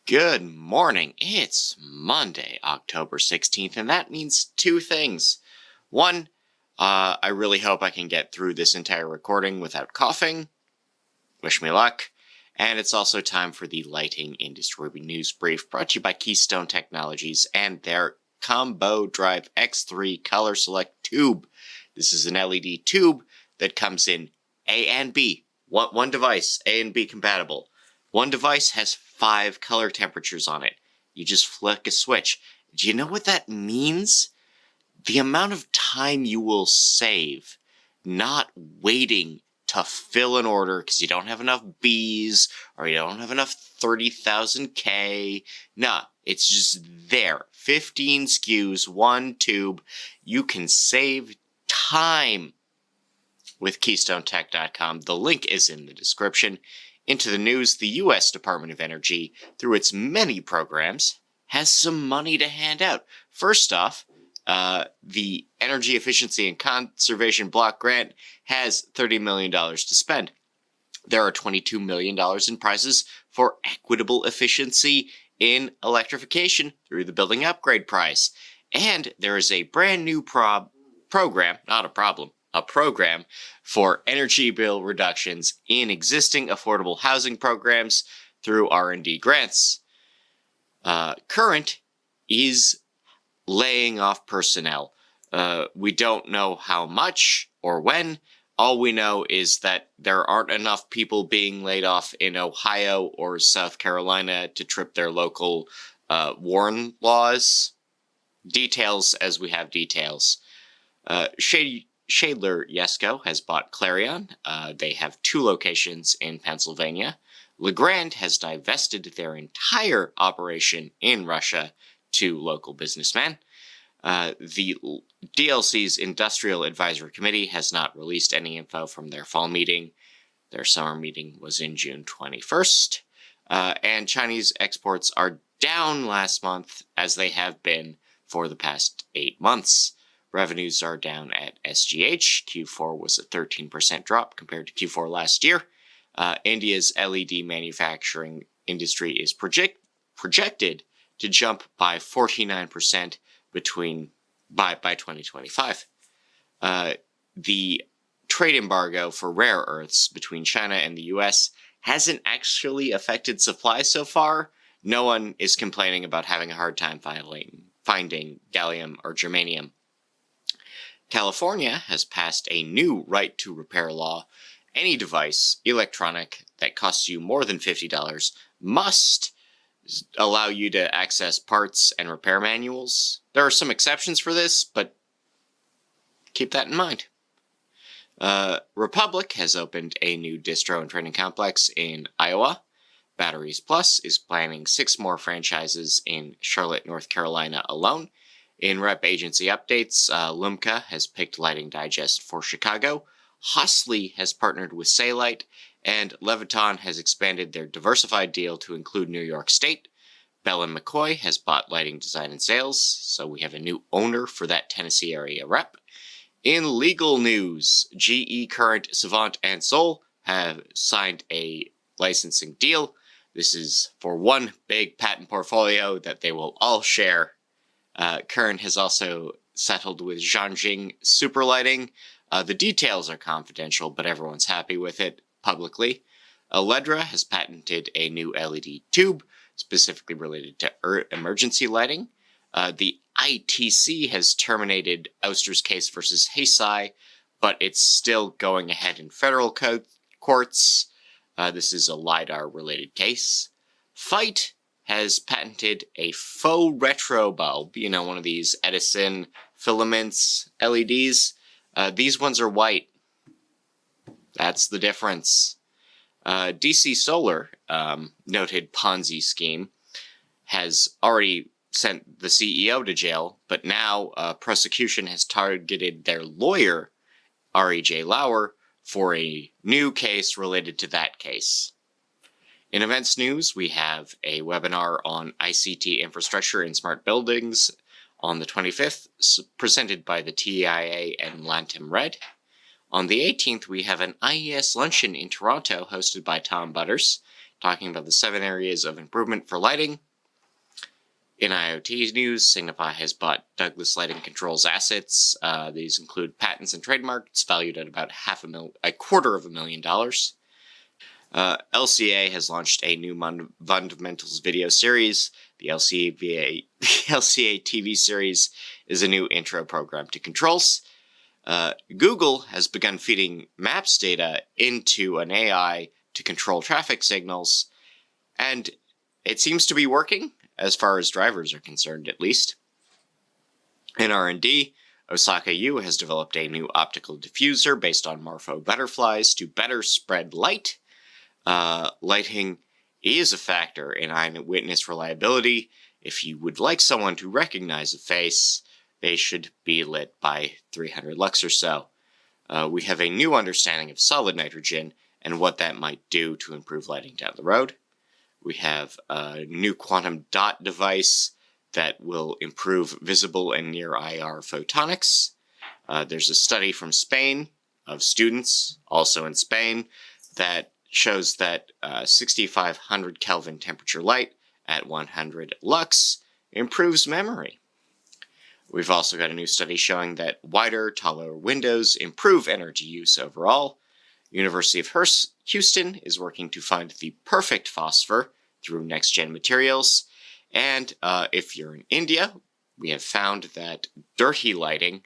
Good morning. It's Monday, October 16th, and that means two things. One, I really hope I can get through this entire recording without coughing. Wish me luck. And it's also time for the lighting industry news brief brought to you by Keystone Technologies and their Combo Drive X3 Color Select Tube. This is an LED tube that comes in A and B. One device, A and B compatible. One device has 5 color temperatures on it. You just flick a switch. Do you know what that means? The amount of time you will save not waiting to fill an order because you don't have enough Bs or you don't have enough 30,000 K. Nah, it's just there. 15 SKUs, one tube. You can save time with KeystoneTech.com. The link is in the description. Into the news, the U.S. Department of Energy, through its many programs, has some money to hand out. First off, the Energy Efficiency and Conservation Block Grant has $30 million to spend. There are $22 million in prizes for equitable efficiency in electrification through the Building Upgrade Prize. And there is a brand new program, not a problem, a program for energy bill reductions in existing affordable housing programs through R&D grants. Current is laying off personnel. We don't know how much or when. All we know is that there aren't enough people being laid off in Ohio or South Carolina to trip their local WARN laws. Details as we have details. Shadler Yesco has bought Clarion. They have 2 locations in Pennsylvania. Legrand has divested their entire operation in Russia to local businessmen. The DLC's Industrial Advisory Committee has not released any info from their fall meeting. Their summer meeting was in June 21st. And Chinese exports are down last month, as they have been for the past 8 months. Revenues are down at SGH. Q4 was a 13% drop compared to Q4 last year. India's LED manufacturing industry is projected to jump by 49% by 2025. The trade embargo for rare earths between China and the US hasn't actually affected supply so far. No one is complaining about having a hard time finding gallium or germanium. California has passed a new right to repair law. Any device, electronic, that costs you more than $50 must allow you to access parts and repair manuals. There are some exceptions for this, but keep that in mind. Republic has opened a new distro and training complex in Iowa. Batteries Plus is planning 6 more franchises in Charlotte, North Carolina alone. In rep agency updates, Lumca has picked Lighting Digest for Chicago, Hosley has partnered with Sailite, and Leviton has expanded their diversified deal to include New York State. Bell & McCoy has bought Lighting Design and Sales, so we have a new owner for that Tennessee area rep. In legal news, GE, Current, Savant, and Sol have signed a licensing deal. This is for one big patent portfolio that they will all share. Current has also settled with Zhangjing Super Lighting. The details are confidential, but everyone's happy with it publicly. Aledra has patented a new LED tube, specifically related to emergency lighting. The ITC has terminated Ouster's case versus Heisei, but it's still going ahead in federal courts. This is a LiDAR-related case. Fight has patented a faux retro bulb, one of these Edison filaments LEDs. These ones are white. That's the difference. DC Solar, noted Ponzi scheme, has already sent the CEO to jail, but now prosecution has targeted their lawyer, R.E.J. Lauer, for a new case related to that case. In events news, we have a webinar on ICT infrastructure in smart buildings on the 25th, presented by the TIA and Lantum Red. On the 18th, we have an IES luncheon in Toronto hosted by Tom Butters. talking about the 7 areas of improvement for lighting. In IoT news, Signify has bought Douglas Lighting Controls assets. These include patents and trademarks valued at about $250,000. LCA has launched a new fundamentals video series. The LCA TV series is a new intro program to controls. Google has begun feeding Maps data into an AI to control traffic signals, and it seems to be working, as far as drivers are concerned, at least. In R&D, Osaka U has developed a new optical diffuser based on morpho butterflies to better spread light. Lighting is a factor in eyewitness reliability. If you would like someone to recognize a face, they should be lit by 300 lux or so. We have a new understanding of solid nitrogen and what that might do to improve lighting down the road. We have a new quantum dot device that will improve visible and near IR photonics. There's a study from Spain of students, also in Spain, that shows that 6500 Kelvin temperature light at 100 lux improves memory. We've also got a new study showing that wider, taller windows improve energy use overall. University of Houston is working to find the perfect phosphor through next-gen materials. And if you're in India, we have found that dirty lighting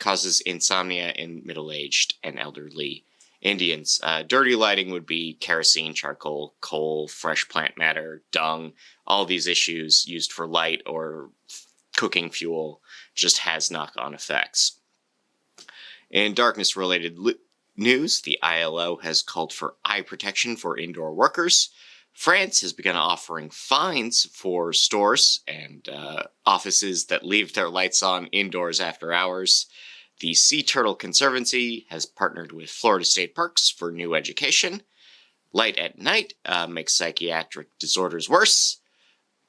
causes insomnia in middle-aged and elderly Indians. Dirty lighting would be kerosene, charcoal, coal, fresh plant matter, dung. All these issues used for light or cooking fuel just has knock-on effects. In darkness-related news, the ILO has called for eye protection for indoor workers. France has begun offering fines for stores and offices that leave their lights on indoors after hours. The Sea Turtle Conservancy has partnered with Florida State Parks for new education. Light at night makes psychiatric disorders worse.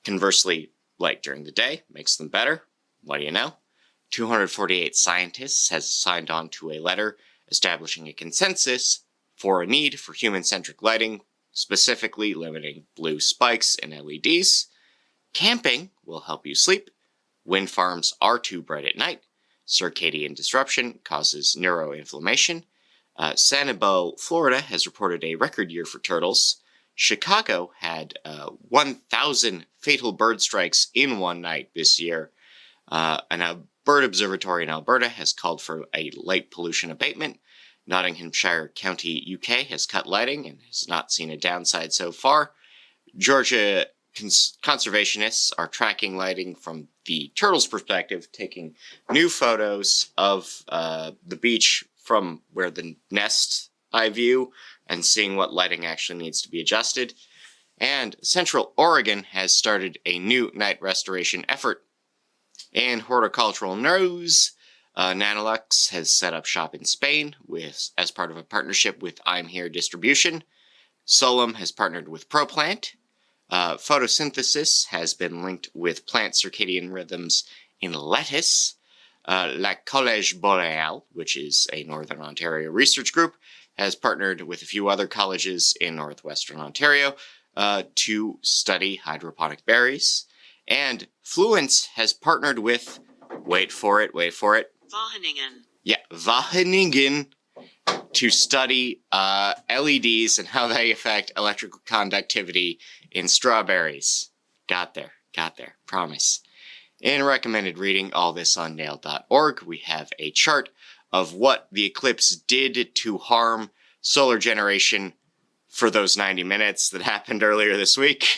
Conversely, light during the day makes them better. What do you know? 248 scientists has signed on to a letter establishing a consensus for a need for human-centric lighting, specifically limiting blue spikes in LEDs. Camping will help you sleep. Wind farms are too bright at night. Circadian disruption causes neuroinflammation. Sanibel, Florida has reported a record year for turtles. Chicago had 1,000 fatal bird strikes in one night this year. A bird observatory in Alberta has called for a light pollution abatement. Nottinghamshire County, UK has cut lighting and has not seen a downside so far. Georgia conservationists are tracking lighting from the turtles' perspective, taking new photos of the beach from where the nest eye view and seeing what lighting actually needs to be adjusted. And Central Oregon has started a new night restoration effort. In horticultural news, Nanolux has set up shop in Spain as part of a partnership with I'm Here Distribution. Solum has partnered with ProPlant. Photosynthesis has been linked with plant circadian rhythms in lettuce. La Collège Boréal, which is a Northern Ontario research group, has partnered with a few other colleges in Northwestern Ontario to study hydroponic berries. And Fluence has partnered with, wait for it, Wageningen. Yeah, Wageningen, to study LEDs and how they affect electrical conductivity in strawberries. Got there, promise. In recommended reading, all this on nail.org, we have a chart of what the eclipse did to harm solar generation for those 90 minutes that happened earlier this week.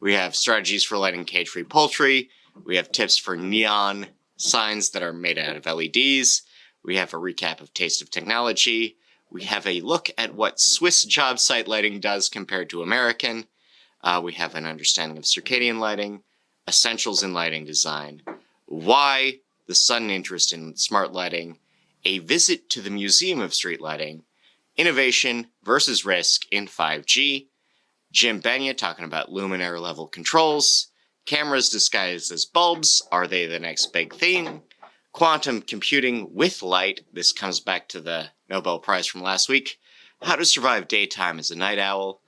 We have strategies for lighting cage-free poultry. We have tips for neon signs that are made out of LEDs. We have a recap of Taste of Technology. We have a look at what Swiss job site lighting does compared to American. We have an understanding of circadian lighting, essentials in lighting design, why the sudden interest in smart lighting, a visit to the Museum of Street Lighting, innovation versus risk in 5G, Jim Benya talking about luminaire level controls, cameras disguised as bulbs, are they the next big thing? Quantum computing with light, this comes back to the Nobel Prize from last week. How to survive daytime as a night owl.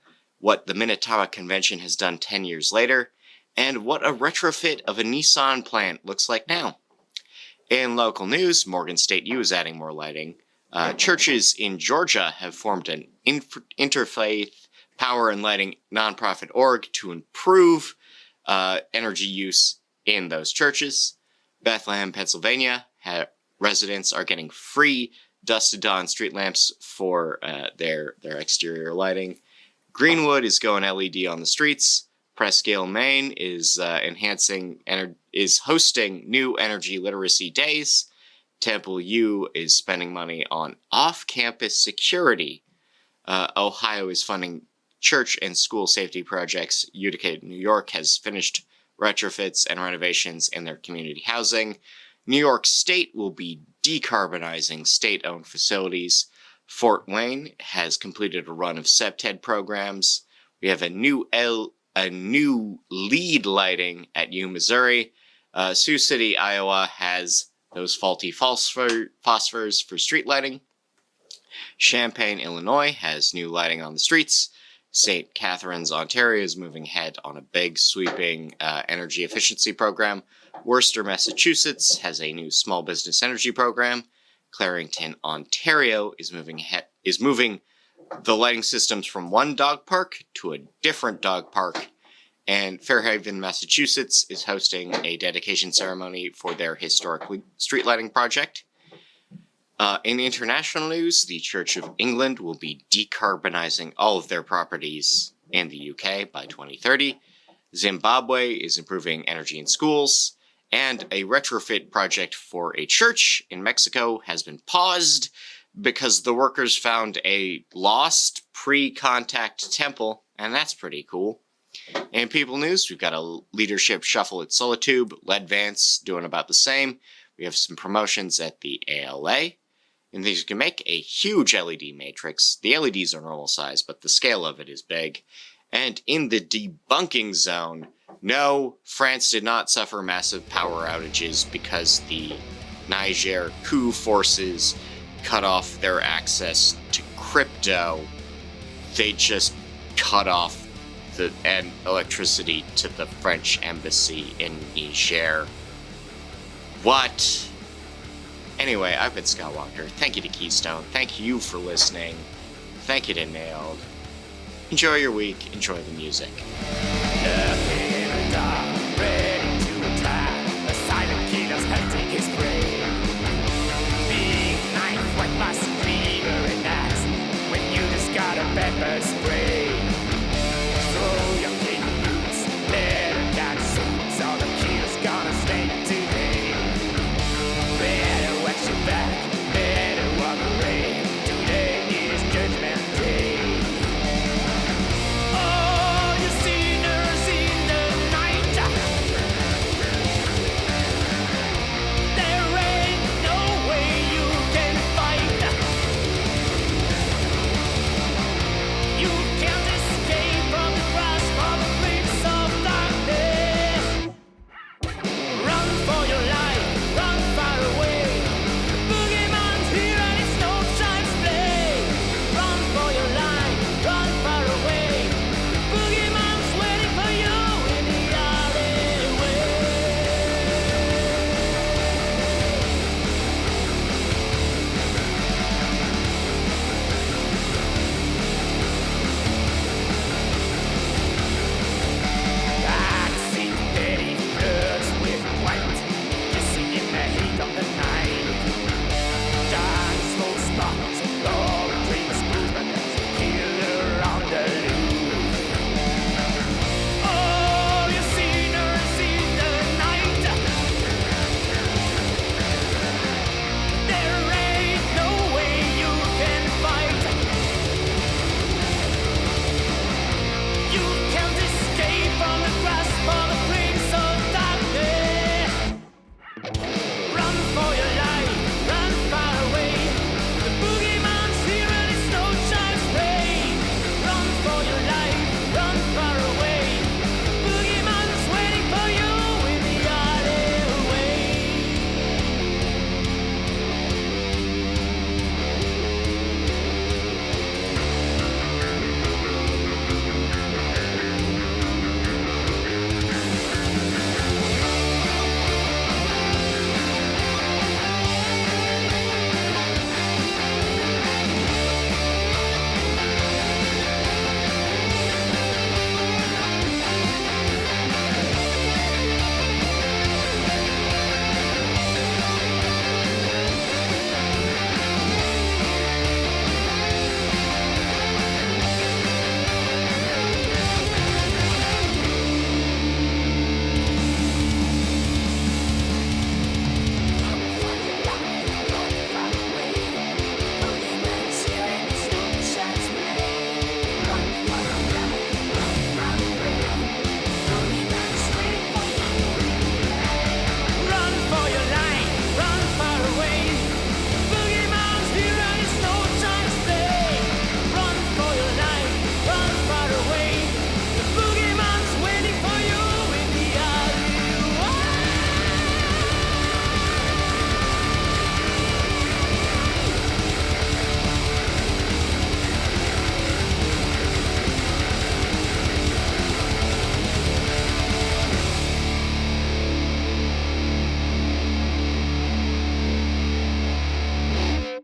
what the Minnetonka Convention has done 10 years later, and what a retrofit of a Nissan plant looks like now. In local news, Morgan State U is adding more lighting. Churches in Georgia have formed an interfaith power and lighting nonprofit org to improve energy use in those churches. Bethlehem, Pennsylvania, residents are getting free dusk to dawn street lamps for their exterior lighting. Greenwood is going LED on the streets. Prescale, Maine is hosting new energy literacy days. Temple U is spending money on off-campus security. Ohio is funding church and school safety projects. Utica, New York has finished retrofits and renovations in their community housing. New York State will be decarbonizing state-owned facilities. Fort Wayne has completed a run of SEPTED programs. We have a new lead lighting at U, Missouri. Sioux City, Iowa has those faulty phosphors for street lighting. Champaign, Illinois has new lighting on the streets. St. Catharines, Ontario is moving ahead on a big, sweeping energy efficiency program. Worcester, Massachusetts has a new small business energy program. Clarington, Ontario is moving the lighting systems from one dog park to a different dog park. And Fairhaven, Massachusetts is hosting a dedication ceremony for their historic street lighting project. In international news, the Church of England will be decarbonizing all of their properties in the UK by 2030. Zimbabwe is improving energy in schools. And a retrofit project for a church in Mexico has been paused because the workers found a lost pre-contact temple, and that's pretty cool. In People News, we've got a leadership shuffle at Solitube, Led Vance doing about the same. We have some promotions at the ALA, and these can make a huge LED matrix. The LEDs are normal size, but the scale of it is big. And in the debunking zone, no, France did not suffer massive power outages because the Niger coup forces cut off their access to crypto. They just cut off the electricity to the French embassy in Niger. What? Anyway, I've been Scott Walker. Thank you to Keystone. Thank you for listening. Thank you to Nailed. Enjoy your week. Enjoy the music.